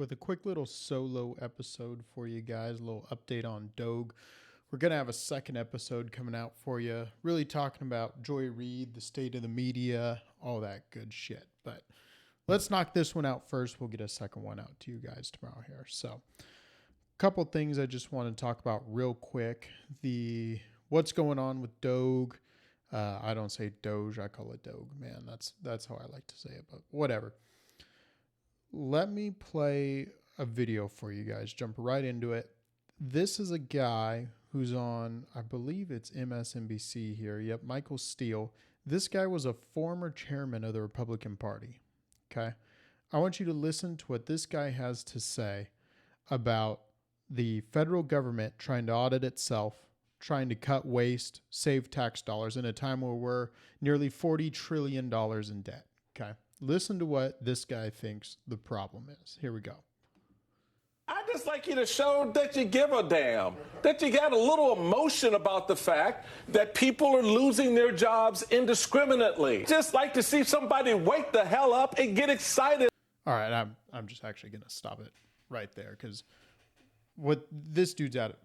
with a quick little solo episode for you guys, a little update on DOGE. We're going to have a second episode coming out for you, really talking about Joy Reid, the state of the media, all that good shit. But let's knock this one out first. We'll get a second one out to you guys tomorrow here. So a couple things I just want to talk about real quick. What's going on with DOGE. I don't say Doge, I call it DOGE, man. That's how I like to say it, but whatever. Let me play a video for you guys. Jump right into it. This is a guy who's on, I believe it's MSNBC here. Yep, Michael Steele. This guy was a former chairman of the Republican Party. Okay. I want you to listen to what this guy has to say about the federal government trying to audit itself, trying to cut waste, save tax dollars in a time where we're nearly $40 trillion in debt. Okay. Listen to what this guy thinks the problem is. Here we go. I'd just like you to show that you give a damn, that you got a little emotion about the fact that people are losing their jobs indiscriminately. Just like to see somebody wake the hell up and get excited. All right, I'm just actually going to stop it right there because what this dude's at,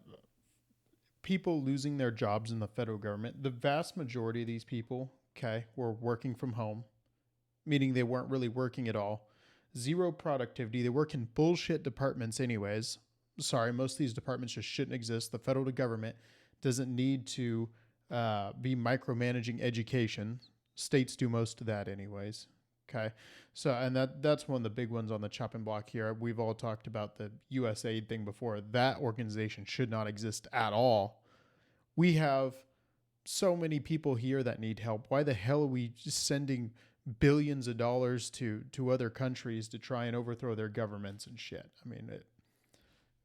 people losing their jobs in the federal government, the vast majority of these people, okay, were working from home, meaning they weren't really working at all. Zero productivity. They work in bullshit departments anyways. Sorry, most of these departments just shouldn't exist. The federal government doesn't need to be micromanaging education. States do most of that anyways. Okay. So, and that's one of the big ones on the chopping block here. We've all talked about the USAID thing before. That organization should not exist at all. We have so many people here that need help. Why the hell are we just sending billions of dollars to other countries to try and overthrow their governments and shit? I mean,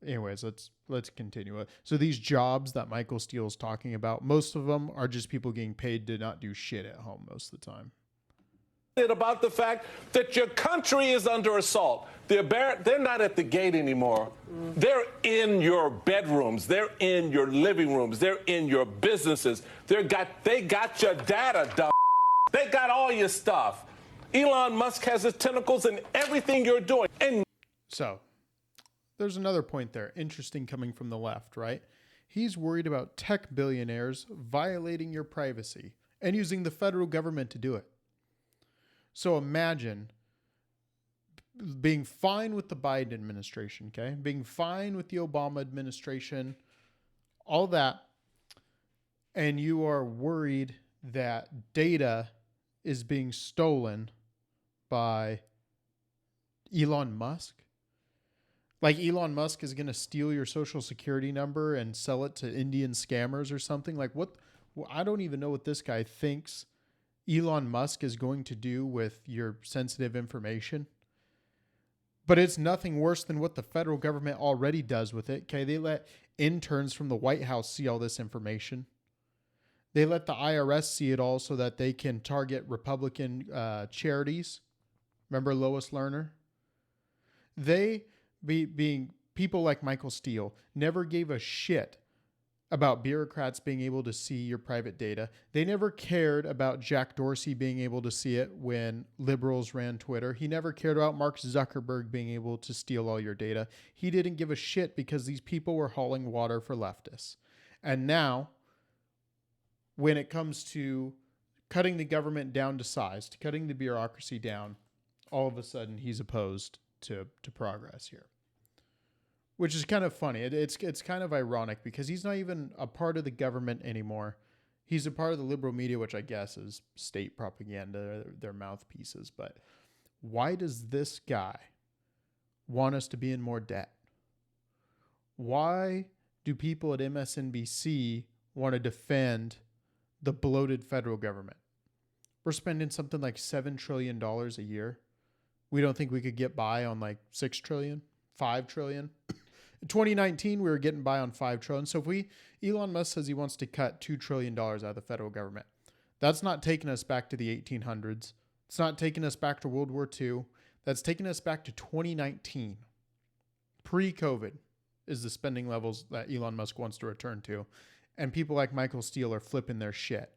anyways, let's continue. So these jobs that Michael Steele's talking about, most of them are just people getting paid to not do shit at home most of the time. About the fact that your country is under assault. They're not at the gate anymore. They're in your bedrooms. They're in your living rooms. They're in your businesses. They got your data, dumb. They got all your stuff. Elon Musk has his tentacles in everything you're doing. And so there's another point there. Interesting coming from the left, right? He's worried about tech billionaires violating your privacy and using the federal government to do it. So imagine being fine with the Biden administration, okay? Being fine with the Obama administration, all that, and you are worried that data is being stolen by Elon Musk. Like Elon Musk is going to steal your social security number and sell it to Indian scammers or something. Like what? I don't even know what this guy thinks Elon Musk is going to do with your sensitive information. But it's nothing worse than what the federal government already does with it. Okay, they let interns from the White House see all this information. They let the IRS see it all so that they can target Republican charities. Remember Lois Lerner? They, being people like Michael Steele, never gave a shit about bureaucrats being able to see your private data. They never cared about Jack Dorsey being able to see it when liberals ran Twitter. He never cared about Mark Zuckerberg being able to steal all your data. He didn't give a shit because these people were hauling water for leftists. And now, when it comes to cutting the government down to size, to cutting the bureaucracy down, all of a sudden he's opposed to progress here. Which is kind of funny. It's kind of ironic because he's not even a part of the government anymore. He's a part of the liberal media, which I guess is state propaganda, their mouthpieces. But why does this guy want us to be in more debt? Why do people at MSNBC want to defend the bloated federal government? We're spending something like $7 trillion a year. We don't think we could get by on like 6 trillion, 5 trillion. In 2019, we were getting by on 5 trillion. So if Elon Musk says he wants to cut $2 trillion out of the federal government, that's not taking us back to the 1800s. It's not taking us back to World War II. That's taking us back to 2019. Pre-COVID is the spending levels that Elon Musk wants to return to. And people like Michael Steele are flipping their shit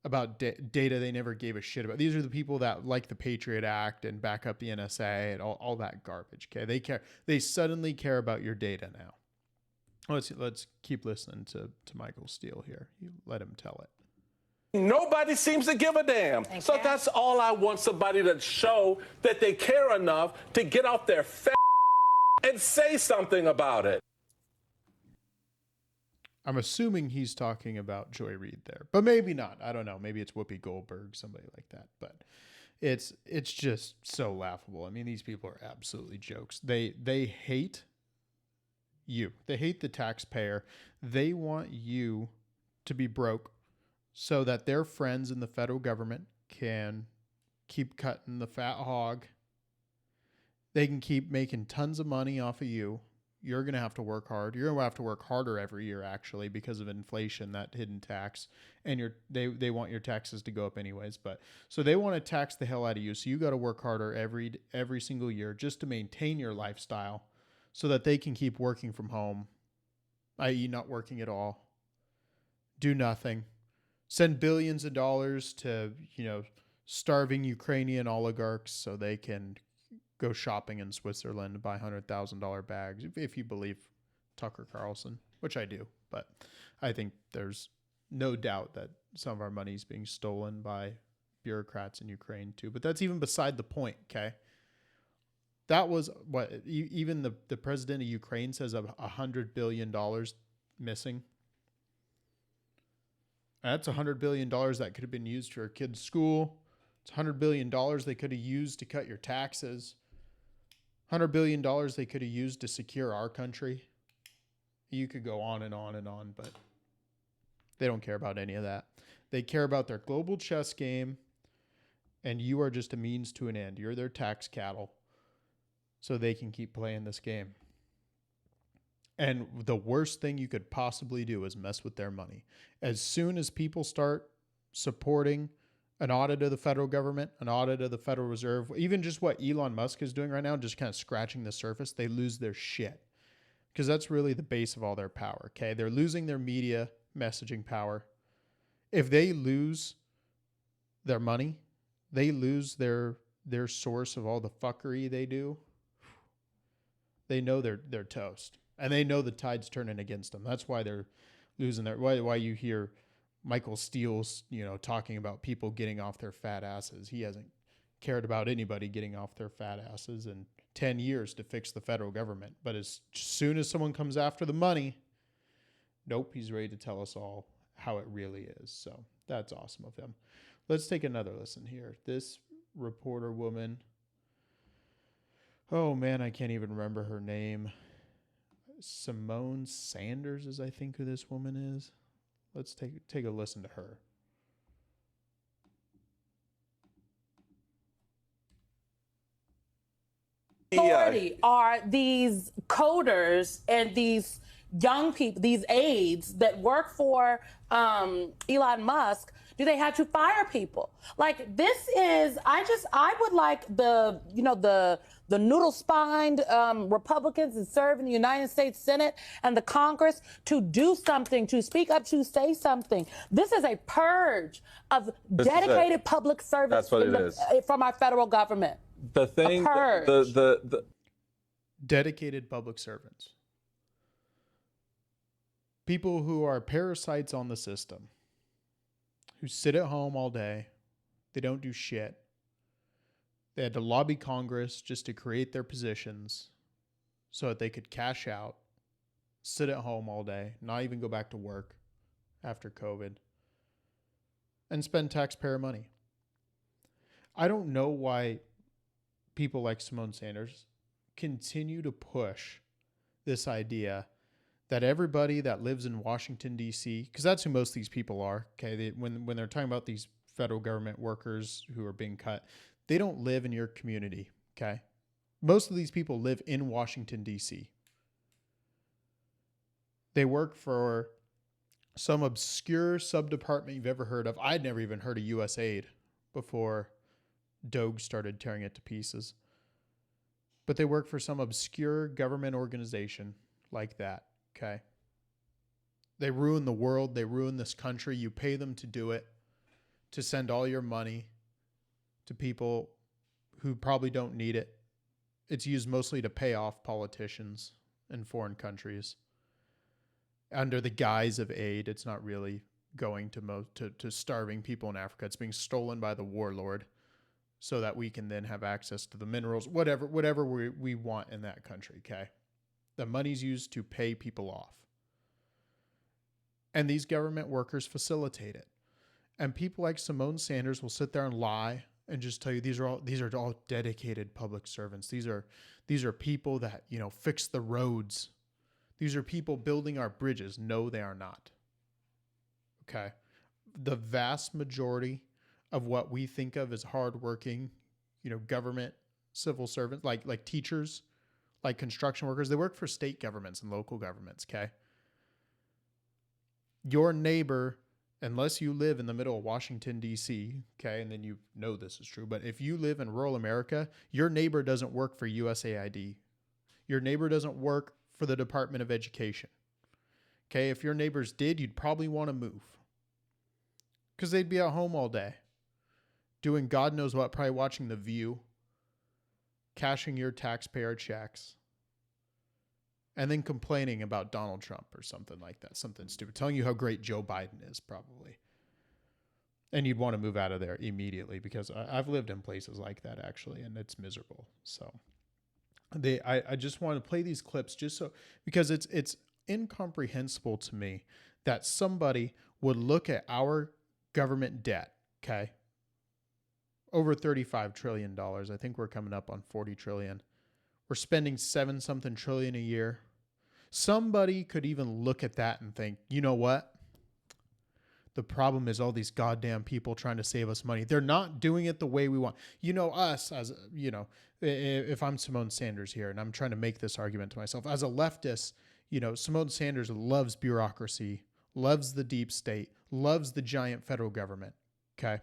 about data they never gave a shit about. These are the people that like the Patriot Act and back up the NSA and all that garbage. Okay, they care. They suddenly care about your data now. Let's keep listening to Michael Steele here. You let him tell it. Nobody seems to give a damn. So that's all I want, somebody to show that they care enough to get off their fat and say something about it. I'm assuming he's talking about Joy Reid there, but maybe not. I don't know. Maybe it's Whoopi Goldberg, somebody like that. But it's just so laughable. I mean, these people are absolutely jokes. They hate you. They hate the taxpayer. They want you to be broke so that their friends in the federal government can keep cutting the fat hog. They can keep making tons of money off of you. You're going to have to work hard. You're going to have to work harder every year, actually, because of inflation, that hidden tax. And they want your taxes to go up anyways. But so they want to tax the hell out of you. So you got to work harder every single year just to maintain your lifestyle so that they can keep working from home, i.e. not working at all. Do nothing. Send billions of dollars to, starving Ukrainian oligarchs so they can go shopping in Switzerland and buy $100,000 bags, if you believe Tucker Carlson, which I do. But I think there's no doubt that some of our money is being stolen by bureaucrats in Ukraine too. But that's even beside the point, okay? That was what even the president of Ukraine says of $100 billion missing. That's $100 billion that could have been used for a kid's school. It's $100 billion they could have used to cut your taxes. $100 billion they could have used to secure our country. You could go on and on and on, but they don't care about any of that. They care about their global chess game, and you are just a means to an end. You're their tax cattle, so they can keep playing this game. And the worst thing you could possibly do is mess with their money. As soon as people start supporting an audit of the federal government, an audit of the Federal Reserve, even just what Elon Musk is doing right now, just kind of scratching the surface, they lose their shit. Because that's really the base of all their power, okay? They're losing their media messaging power. If they lose their money, they lose their source of all the fuckery they do, they know they're toast. And they know the tide's turning against them. That's why they're losing their... Why you hear Michael Steele's, talking about people getting off their fat asses. He hasn't cared about anybody getting off their fat asses in 10 years to fix the federal government. But as soon as someone comes after the money, nope, he's ready to tell us all how it really is. So that's awesome of him. Let's take another listen here. This reporter woman... Oh, man, I can't even remember her name. Simone Sanders is, I think, who this woman is. Let's take a listen to her. Authority are these coders and these young people, these aides that work for Elon Musk. Do they have to fire people? Like, this is, I would like the noodle-spined Republicans that serve in the United States Senate and the Congress to do something, to speak up, to say something. This is a purge of dedicated public service. That's what it is. From our federal government. The thing, the dedicated public servants. People who are parasites on the system, who sit at home all day. They don't do shit. They had to lobby Congress just to create their positions so that they could cash out, sit at home all day, not even go back to work after COVID, and spend taxpayer money. I don't know why people like Simone Sanders continue to push this idea that everybody that lives in Washington, D.C., because that's who most of these people are, okay? When they're talking about these federal government workers who are being cut, they don't live in your community, okay? Most of these people live in Washington, D.C. They work for some obscure subdepartment you've ever heard of. I'd never even heard of USAID before DOGE started tearing it to pieces. But they work for some obscure government organization like that. Okay. They ruin the world. They ruin this country. You pay them to do it. to send all your money to people who probably don't need it. It's used mostly to pay off politicians in foreign countries. Under the guise of aid, it's not really going to starving people in Africa. It's being stolen by the warlord so that we can then have access to the minerals, whatever we want in that country, okay? The money's used to pay people off. And these government workers facilitate it. And people like Simone Sanders will sit there and lie and just tell you these are all dedicated public servants. These are people that, fix the roads. These are people building our bridges. No, they are not. Okay. The vast majority of what we think of as hardworking, government civil servants, like teachers, like construction workers, they work for state governments and local governments. Okay. Your neighbor, unless you live in the middle of Washington, D.C., okay, and then this is true, but if you live in rural America, your neighbor doesn't work for USAID. Your neighbor doesn't work for the Department of Education. Okay, if your neighbors did, you'd probably want to move because they'd be at home all day doing God knows what, probably watching The View, cashing your taxpayer checks, and then complaining about Donald Trump or something like that, something stupid, telling you how great Joe Biden is probably. And you'd want to move out of there immediately because I've lived in places like that actually, and it's miserable. So I just want to play these clips because it's incomprehensible to me that somebody would look at our government debt, okay? Over $35 trillion. I think we're coming up on 40 trillion. We're spending 7-something trillion a year. Somebody could even look at that and think, you know what? The problem is all these goddamn people trying to save us money. They're not doing it the way we want. Us as, if I'm Simone Sanders here and I'm trying to make this argument to myself, as a leftist, Simone Sanders loves bureaucracy, loves the deep state, loves the giant federal government. Okay.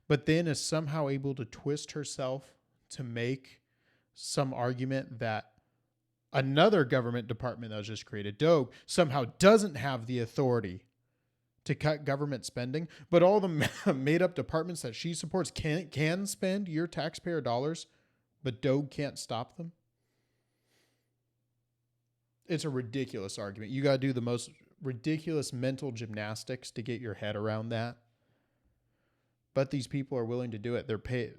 But then is somehow able to twist herself to make some argument that another government department that was just created, DOGE, somehow doesn't have the authority to cut government spending, but all the made up departments that she supports can spend your taxpayer dollars, but DOGE can't stop them. It's a ridiculous argument. You got to do the most ridiculous mental gymnastics to get your head around that. But these people are willing to do it. They're paid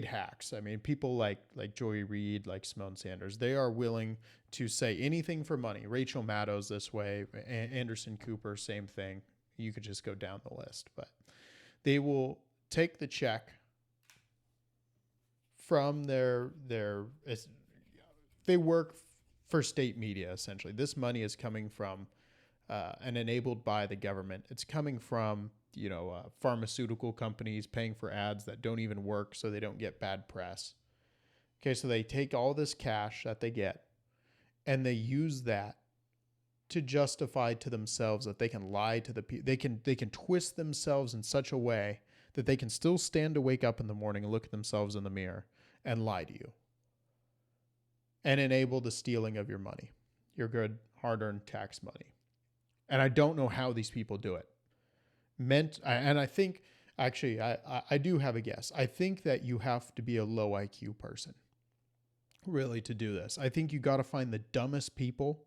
hacks. People like Joy Reid, like Simone Sanders, they are willing to say anything for money. Rachel Maddow's this way. Anderson Cooper, same thing. You could just go down the list. But they will take the check from they work for state media, essentially. This money is coming from and enabled by the government. It's coming from pharmaceutical companies paying for ads that don't even work so they don't get bad press. Okay, so they take all this cash that they get and they use that to justify to themselves that they can lie to the people. They can twist themselves in such a way that they can still stand to wake up in the morning and look at themselves in the mirror and lie to you and enable the stealing of your money, your good hard-earned tax money. And I don't know how these people do it. And I think, actually, I do have a guess. I think that you have to be a low IQ person, really, to do this. I think you got to find the dumbest people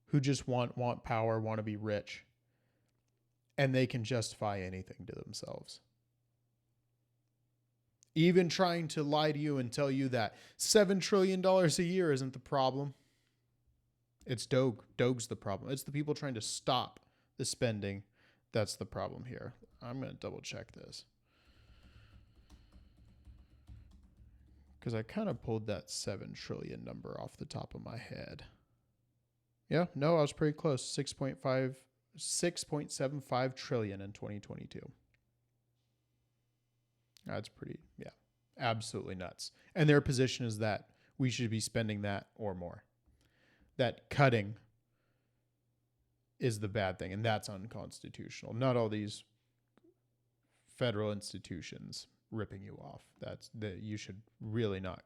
who just want power, want to be rich, and they can justify anything to themselves. Even trying to lie to you and tell you that $7 trillion a year isn't the problem. It's DOGE. DOGE's the problem. It's the people trying to stop the spending. That's the problem here. I'm going to double check this. Because I kind of pulled that 7 trillion number off the top of my head. Yeah, no, I was pretty close. 6.75 trillion in 2022. That's pretty, absolutely nuts. And their position is that we should be spending that or more. That cutting is the bad thing, and that's unconstitutional. Not all these federal institutions ripping you off. You should really not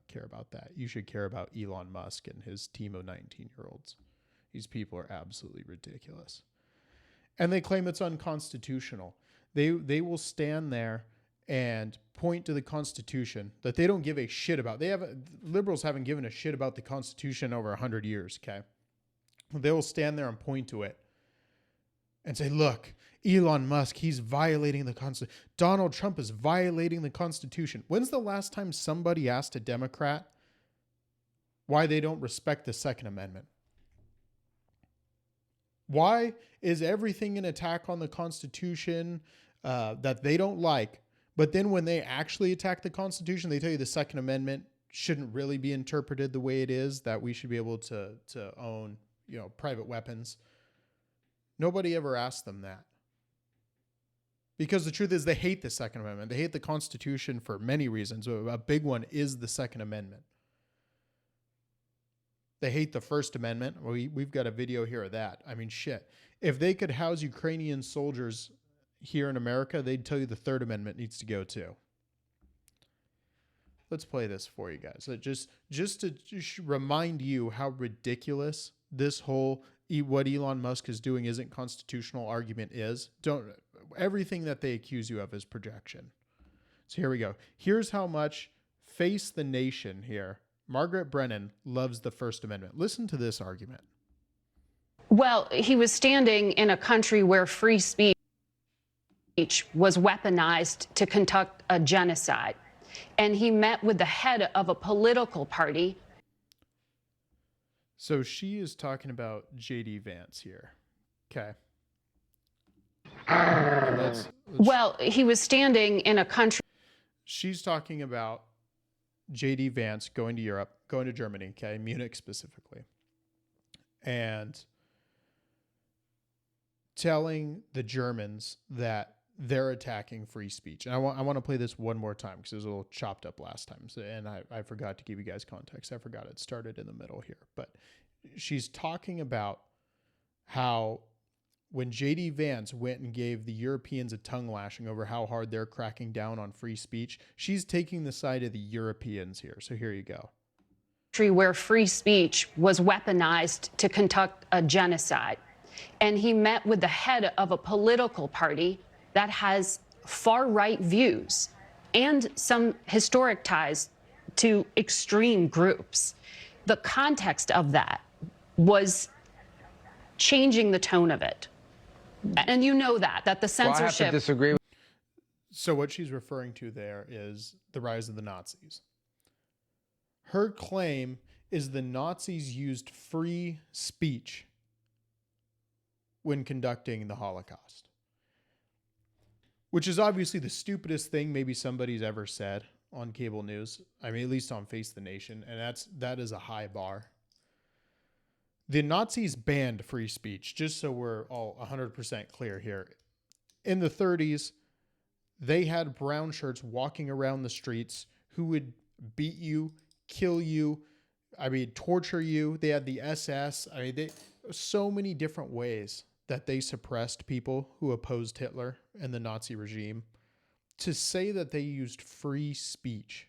care about that. You should care about Elon Musk and his team of 19-year-olds. These people are absolutely ridiculous. And they claim it's unconstitutional. They will stand there and point to the Constitution that they don't give a shit about. Liberals haven't given a shit about the Constitution over 100 years. Okay. They will stand there and point to it and say, look, Elon Musk, he's violating the Constitution. Donald Trump is violating the Constitution. When's the last time somebody asked a Democrat why they don't respect the Second Amendment? Why is everything an attack on the Constitution that they don't like? But then when they actually attack the Constitution, they tell you the Second Amendment shouldn't really be interpreted the way it is, that we should be able to own, private weapons. Nobody ever asked them that. Because the truth is they hate the Second Amendment. They hate the Constitution for many reasons. A big one is the Second Amendment. They hate the First Amendment. We've got a video here of that. I mean, shit. If they could house Ukrainian soldiers here in America, they'd tell you the Third Amendment needs to go too. Let's play this for you guys. Just to remind you how ridiculous this whole what Elon Musk is doing isn't constitutional argument is. Everything that they accuse you of is projection. So here we go. Here's how much Face the Nation here. Margaret Brennan loves the First Amendment. Listen to this argument. Well, he was standing in a country where free speech was weaponized to conduct a genocide. And he met with the head of a political party. So she is talking about J.D. Vance here. Okay. Well, he was standing in a country. She's talking about J.D. Vance going to Europe, going to Germany, okay, Munich specifically, and telling the Germans that they're attacking free speech. And I want to play this one more time because it was a little chopped up last time. So, and I forgot to give you guys context. I forgot it started in the middle here. But she's talking about how when J.D. Vance went and gave the Europeans a tongue lashing over how hard they're cracking down on free speech, she's taking the side of the Europeans here. So here you go. Where free speech was weaponized to conduct a genocide. And he met with the head of a political party that has far-right views and some historic ties to extreme groups. The context of that was changing the tone of it. And you know that the censorship... Well, I have to disagree. So what she's referring to there is the rise of the Nazis. Her claim is the Nazis used free speech when conducting the Holocaust, which is obviously the stupidest thing maybe somebody's ever said on cable news. I mean, at least on Face the Nation. And that is a high bar. The Nazis banned free speech, just so we're all 100% clear here. In the 30s, they had brown shirts walking around the streets who would beat you, kill you, torture you. They had the SS. So many different ways that they suppressed people who opposed Hitler and the Nazi regime. To say that they used free speech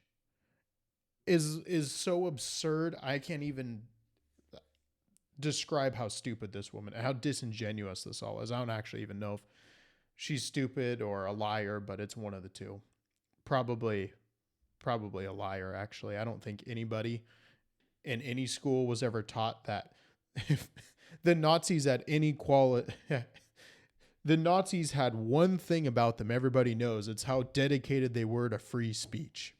is so absurd. I can't even describe how stupid this woman, how disingenuous this all is. I don't actually even know if she's stupid or a liar, but it's one of the two. Probably a liar, actually. I don't think anybody in any school was ever taught that if the Nazis had any quality. The Nazis had one thing about them everybody knows. It's how dedicated they were to free speech.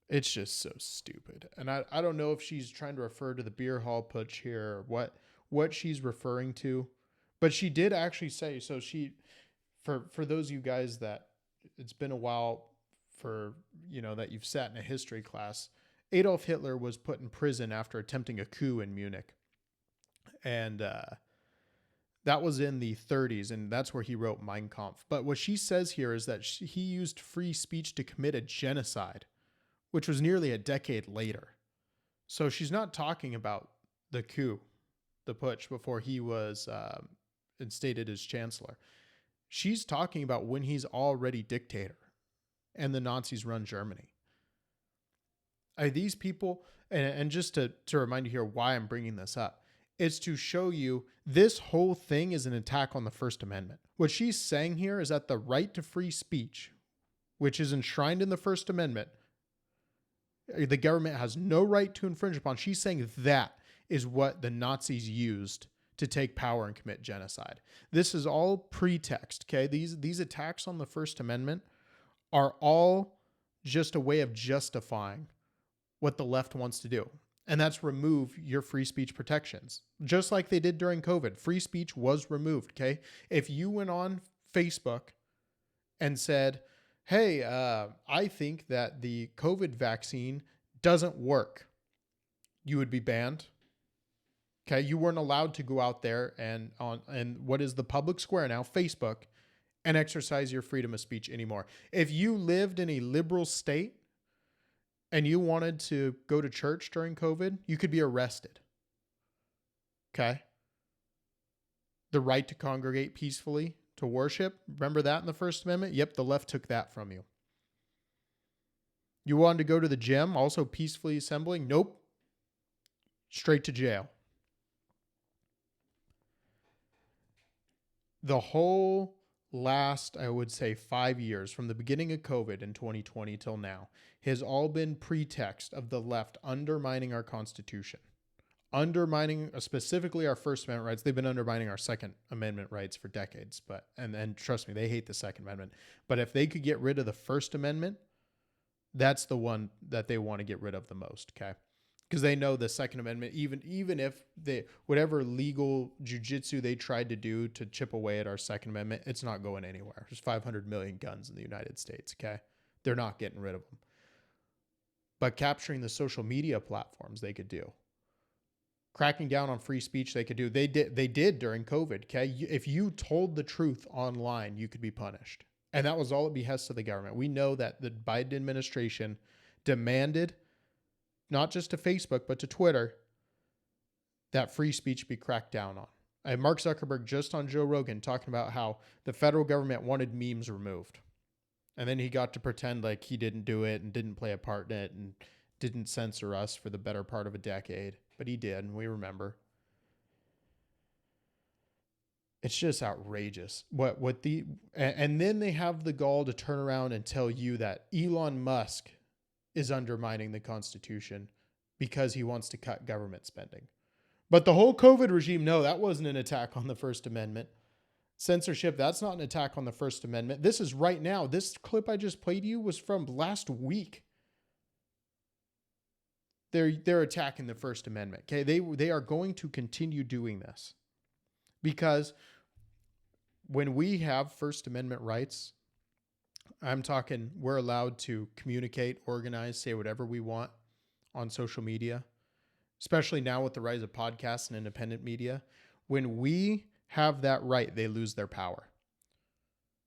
It's just so stupid. And I don't know if she's trying to refer to the beer hall putsch here or what she's referring to. But she did actually say, so she, for those of you guys that it's been a while for, that you've sat in a history class, Adolf Hitler was put in prison after attempting a coup in Munich. And that was in the 30s, and that's where he wrote Mein Kampf. But what she says here is that he used free speech to commit a genocide, which was nearly a decade later. So she's not talking about the coup, the putsch, before he was instated as chancellor. She's talking about when he's already dictator and the Nazis run Germany. These people, and just to remind you here why I'm bringing this up, It's to show you this whole thing is an attack on the First Amendment. What she's saying here is that the right to free speech, which is enshrined in the First Amendment, the government has no right to infringe upon. She's saying that is what the Nazis used to take power and commit genocide. This is all pretext, okay? These attacks on the First Amendment are all just a way of justifying what the left wants to do. And that's remove your free speech protections. Just like they did during COVID. Free speech was removed, okay? If you went on Facebook and said, hey, I think that the COVID vaccine doesn't work, you would be banned. Okay, you weren't allowed to go out there and what is the public square now, Facebook, and exercise your freedom of speech anymore. If you lived in a liberal state and you wanted to go to church during COVID, you could be arrested. Okay? The right to congregate peacefully, to worship, remember that in the First Amendment? Yep, the left took that from you. You wanted to go to the gym, also peacefully assembling? Nope. Straight to jail. The whole last, I would say, 5 years, from the beginning of COVID in 2020 till now, has all been pretext of the left undermining our Constitution, undermining specifically our First Amendment rights. They've been undermining our Second Amendment rights for decades, and trust me, they hate the Second Amendment. But if they could get rid of the First Amendment, that's the one that they want to get rid of the most, okay? Because they know the Second Amendment, even if whatever legal jujitsu they tried to do to chip away at our Second Amendment, it's not going anywhere. There's 500 million guns in the United States, okay? They're not getting rid of them. But capturing the social media platforms, they could do. Cracking down on free speech, they could do. They did during COVID, okay? If you told the truth online, you could be punished. And that was all at behest of the government. We know that the Biden administration demanded, not just to Facebook, but to Twitter, that free speech be cracked down on. I have Mark Zuckerberg just on Joe Rogan talking about how the federal government wanted memes removed. And then he got to pretend like he didn't do it and didn't play a part in it and didn't censor us for the better part of a decade. But he did, and we remember. It's just outrageous. And then they have the gall to turn around and tell you that Elon Musk is undermining the Constitution because he wants to cut government spending. But the whole COVID regime, no, that wasn't an attack on the First Amendment. Censorship, that's not an attack on the First Amendment. This is right now. This clip I just played you was from last week. They're attacking the First Amendment. Okay, they are going to continue doing this because when we have First Amendment rights, I'm talking we're allowed to communicate, organize, say whatever we want on social media, especially now with the rise of podcasts and independent media. When we have that right, they lose their power.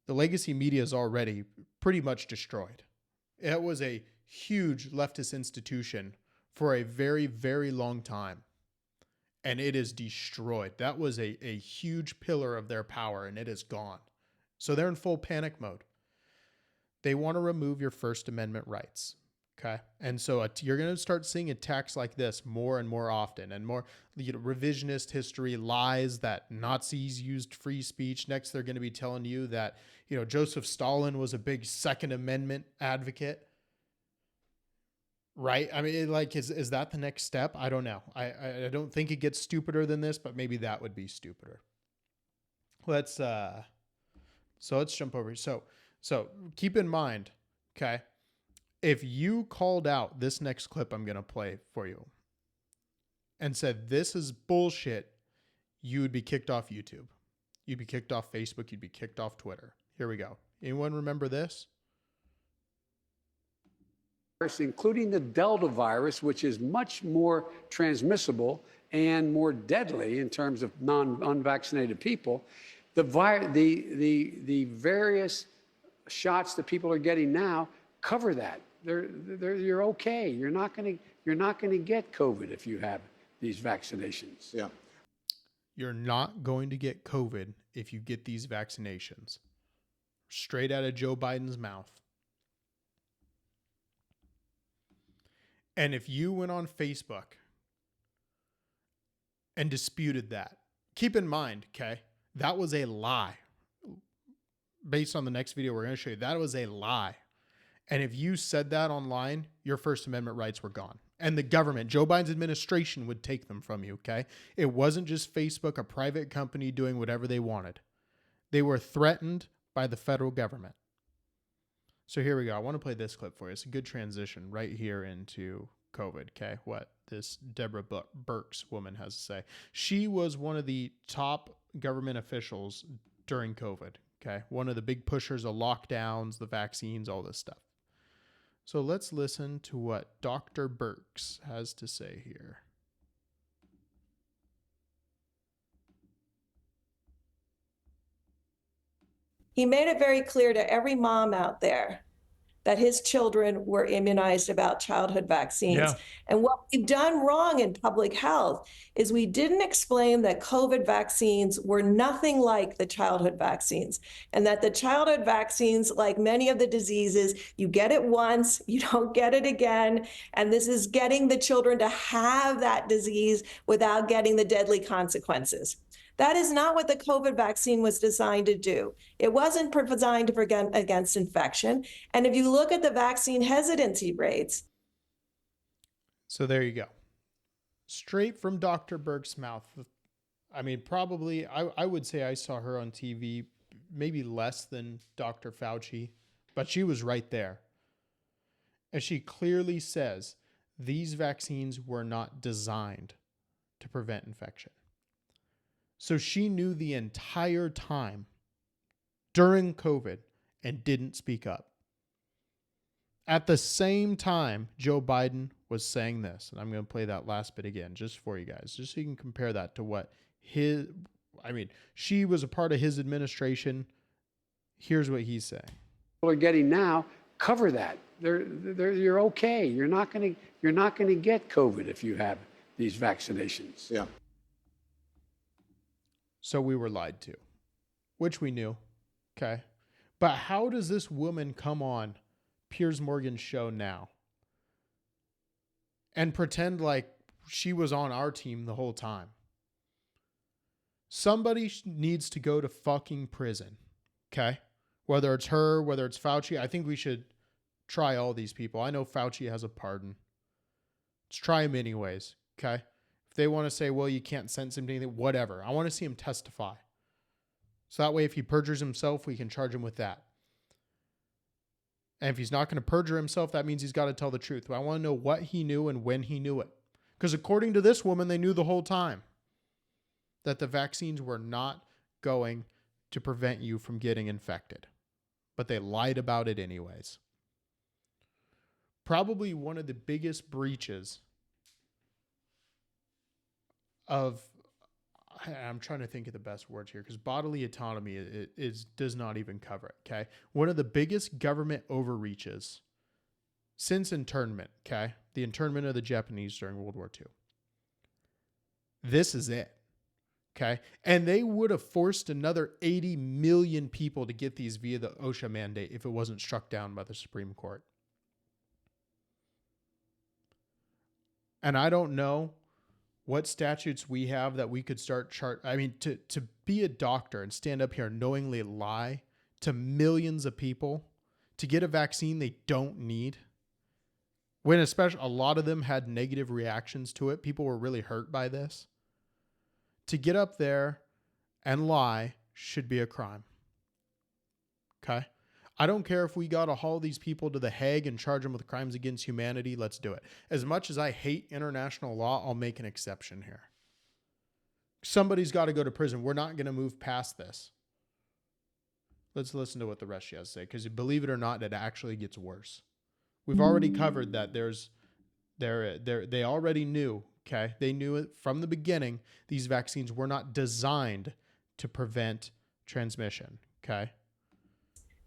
The legacy media is already pretty much destroyed. It was a huge leftist institution for a very, very long time, and it is destroyed. That was a huge pillar of their power, and it is gone. So they're in full panic mode. They want to remove your First Amendment rights. Okay. And so you're going to start seeing attacks like this more and more often, and more revisionist history, lies that Nazis used free speech. Next, they're going to be telling you that, Joseph Stalin was a big Second Amendment advocate. Right. I mean, is that the next step? I don't know. I don't think it gets stupider than this, but maybe that would be stupider. Let's jump over. So keep in mind, okay, if you called out this next clip I'm going to play for you and said, this is bullshit, you would be kicked off YouTube. You'd be kicked off Facebook. You'd be kicked off Twitter. Here we go. Anyone remember this? Including the Delta virus, which is much more transmissible and more deadly in terms of unvaccinated people. The various shots that people are getting now cover that. You're okay. You're not going to get COVID if you have these vaccinations. Yeah. You're not going to get COVID if you get these vaccinations. Straight out of Joe Biden's mouth. And if you went on Facebook and disputed that. Keep in mind, okay, that was a lie. Based on the next video we're going to show you, that was a lie. And if you said that online, your First Amendment rights were gone. And the government, Joe Biden's administration, would take them from you, okay? It wasn't just Facebook, a private company doing whatever they wanted. They were threatened by the federal government. So here we go. I want to play this clip for you. It's a good transition right here into COVID, okay? What this Deborah Birx woman has to say. She was one of the top government officials during COVID, okay? One of the big pushers of lockdowns, the vaccines, all this stuff. So let's listen to what Dr. Birx has to say here. He made it very clear to every mom out there that his children were immunized about childhood vaccines. Yeah. And what we've done wrong in public health is we didn't explain that COVID vaccines were nothing like the childhood vaccines, and that the childhood vaccines, like many of the diseases, you get it once, you don't get it again. And this is getting the children to have that disease without getting the deadly consequences. That is not what the COVID vaccine was designed to do. It wasn't designed to prevent against infection. And if you look at the vaccine hesitancy rates. So there you go. Straight from Dr. Birx's mouth. I mean, probably, I would say I saw her on TV, maybe less than Dr. Fauci, but she was right there. And she clearly says these vaccines were not designed to prevent infection. So she knew the entire time during COVID and didn't speak up. At the same time, Joe Biden was saying this, and I'm going to play that last bit again just for you guys, just so you can compare that to what she was a part of his administration. Here's what he's saying. People are getting now, cover that. You're okay. You're not going to get COVID if you have these vaccinations. Yeah. So we were lied to, which we knew, okay? But how does this woman come on Piers Morgan's show now and pretend like she was on our team the whole time? Somebody needs to go to fucking prison, okay? Whether it's her, whether it's Fauci, I think we should try all these people. I know Fauci has a pardon. Let's try him anyways, okay? If they want to say, well, you can't sentence him to anything, whatever. I want to see him testify. So that way, if he perjures himself, we can charge him with that. And if he's not going to perjure himself, that means he's got to tell the truth. But I want to know what he knew and when he knew it. Because according to this woman, they knew the whole time that the vaccines were not going to prevent you from getting infected. But they lied about it anyways. Probably one of the biggest breaches of, I'm trying to think of the best words here, because bodily autonomy does not even cover it, okay? One of the biggest government overreaches since internment, okay? The internment of the Japanese during World War II. This is it, okay? And they would have forced another 80 million people to get these via the OSHA mandate if it wasn't struck down by the Supreme Court. And I don't know what statutes we have that we could start to be a doctor and stand up here and knowingly lie to millions of people to get a vaccine they don't need, when especially a lot of them had negative reactions to it. People were really hurt by this. To get up there and lie should be a crime. Okay? I don't care if we got to haul these people to the Hague and charge them with crimes against humanity. Let's do it. As much as I hate international law, I'll make an exception here. Somebody's got to go to prison. We're not going to move past this. Let's listen to what the rest she has to say, because believe it or not, it actually gets worse. We've already covered that they already knew, okay? They knew it from the beginning. These vaccines were not designed to prevent transmission, okay?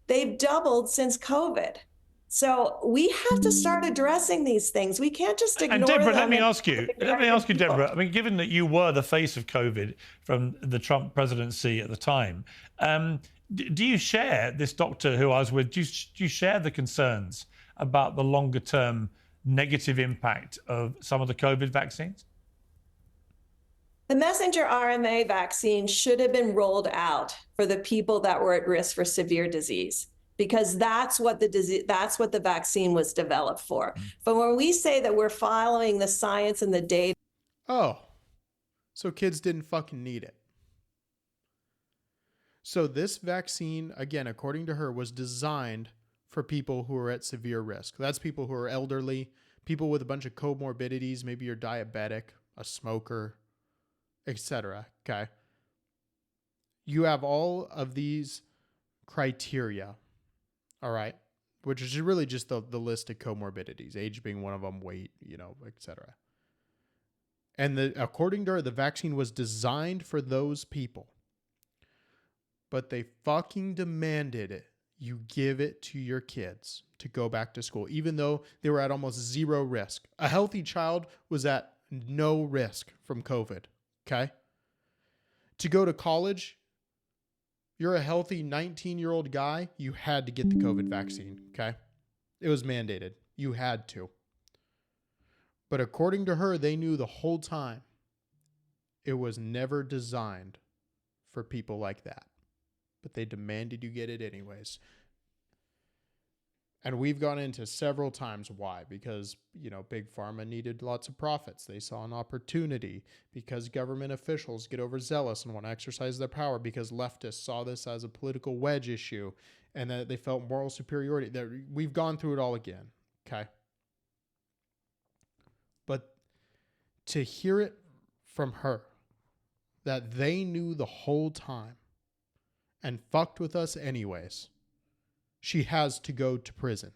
They've doubled since COVID. So we have to start addressing these things. We can't just ignore them. And Deborah, let me ask you, Deborah, I mean, given that you were the face of COVID from the Trump presidency at the time, do you share, this doctor who I was with, do you share the concerns about the longer term negative impact of some of the COVID vaccines? The messenger RNA vaccine should have been rolled out for the people that were at risk for severe disease, because that's what the vaccine was developed for. But when we say that we're following the science and the data. Oh, so kids didn't fucking need it. So this vaccine, again, according to her, was designed for people who are at severe risk. That's people who are elderly, people with a bunch of comorbidities. Maybe you're diabetic, a smoker, etc. Okay. You have all of these criteria. All right. Which is really just the list of comorbidities, age being one of them, weight, etc. And according to her, the vaccine was designed for those people. But they fucking demanded you give it to your kids to go back to school, even though they were at almost zero risk. A healthy child was at no risk from COVID, okay? To go to college, you're a healthy 19-year-old guy, you had to get the COVID vaccine, okay? It was mandated. You had to. But according to her, they knew the whole time it was never designed for people like that. But they demanded you get it anyways. And we've gone into several times why. Because, Big Pharma needed lots of profits. They saw an opportunity. Because government officials get overzealous and want to exercise their power. Because leftists saw this as a political wedge issue. And that they felt moral superiority. We've gone through it all again. Okay? But to hear it from her, that they knew the whole time and fucked with us anyways, she has to go to prison.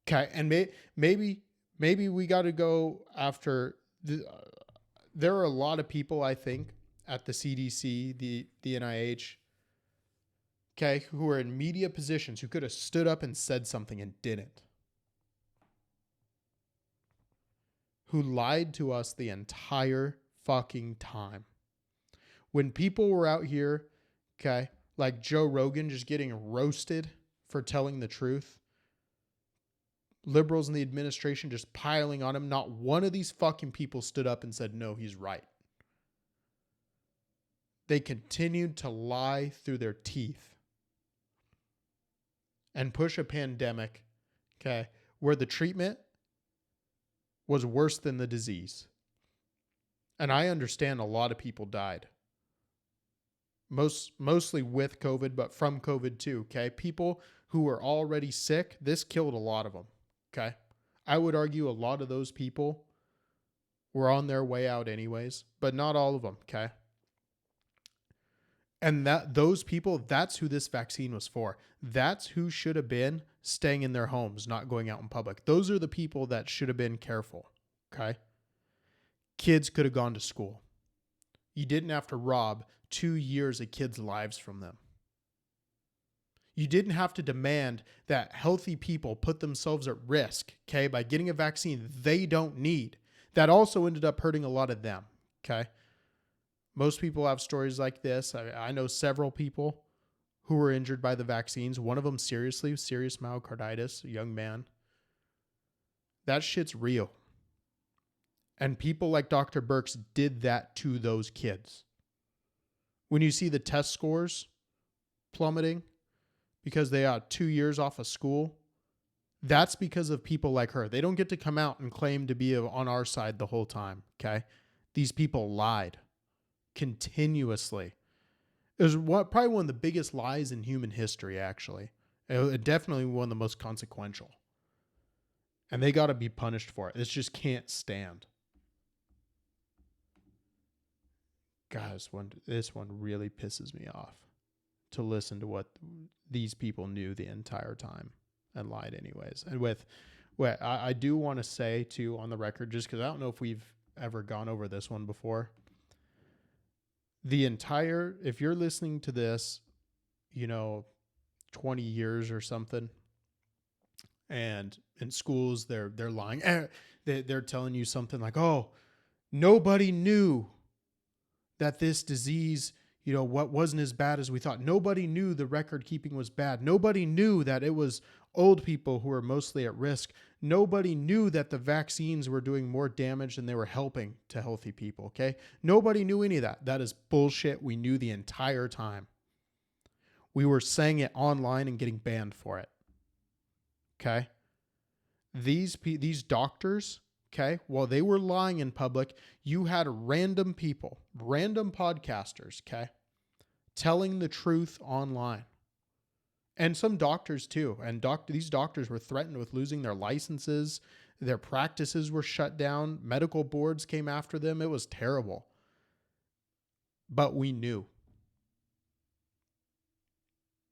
Okay, and maybe we got to go after. There are a lot of people, I think, at the CDC, the NIH, okay, who are in media positions who could have stood up and said something and didn't. Who lied to us the entire fucking time. When people were out here, okay, like Joe Rogan just getting roasted for telling the truth, liberals in the administration just piling on him, not one of these fucking people stood up and said, no, he's right. They continued to lie through their teeth and push a pandemic, okay, where the treatment was worse than the disease. And I understand a lot of people died. Mostly with COVID, but from COVID too, okay? People who were already sick, this killed a lot of them, okay? I would argue a lot of those people were on their way out anyways, but not all of them, okay? And those people, that's who this vaccine was for. That's who should have been staying in their homes, not going out in public. Those are the people that should have been careful, okay? Kids could have gone to school. You didn't have to rob 2 years of kids' lives from them. You didn't have to demand that healthy people put themselves at risk, okay, by getting a vaccine they don't need. That also ended up hurting a lot of them, okay? Most people have stories like this. I know several people who were injured by the vaccines. One of them serious myocarditis, a young man. That shit's real. And people like Dr. Birx did that to those kids. When you see the test scores plummeting because they are 2 years off of school, that's because of people like her. They don't get to come out and claim to be on our side the whole time, okay? These people lied continuously. It was probably one of the biggest lies in human history, actually. Definitely one of the most consequential. And they got to be punished for it. This just can't stand. Guys, this one really pisses me off to listen to what these people knew the entire time and lied anyways. And I do want to say too on the record, just because I don't know if we've ever gone over this one before. If you're listening to this, 20 years or something, and in schools they're lying, they're telling you something like, oh, nobody knew that this disease, what wasn't as bad as we thought. Nobody knew the record keeping was bad. Nobody knew that it was old people who were mostly at risk. Nobody knew that the vaccines were doing more damage than they were helping to healthy people, okay? Nobody knew any of that. That is bullshit. We knew the entire time. We were saying it online and getting banned for it, okay? These doctors, okay, while they were lying in public, you had random people, random podcasters, okay, telling the truth online. And some doctors too. And these doctors were threatened with losing their licenses. Their practices were shut down. Medical boards came after them. It was terrible. But we knew.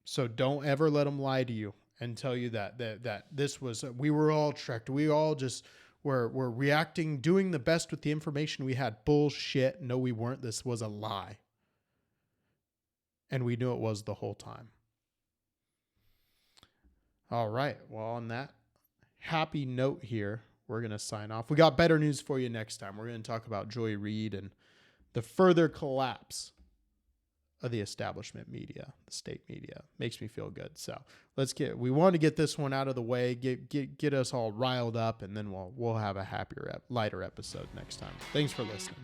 So don't ever let them lie to you and tell you that this was, we were all tricked. We all just were reacting, doing the best with the information we had. Bullshit. No, we weren't. This was a lie. And we knew it was the whole time. All right. Well, on that happy note here, we're going to sign off. We got better news for you next time. We're going to talk about Joy Reid and the further collapse of the establishment media, the state media. Makes me feel good. So we want to get this one out of the way, get us all riled up, and then we'll have a happier, lighter episode next time. Thanks for listening.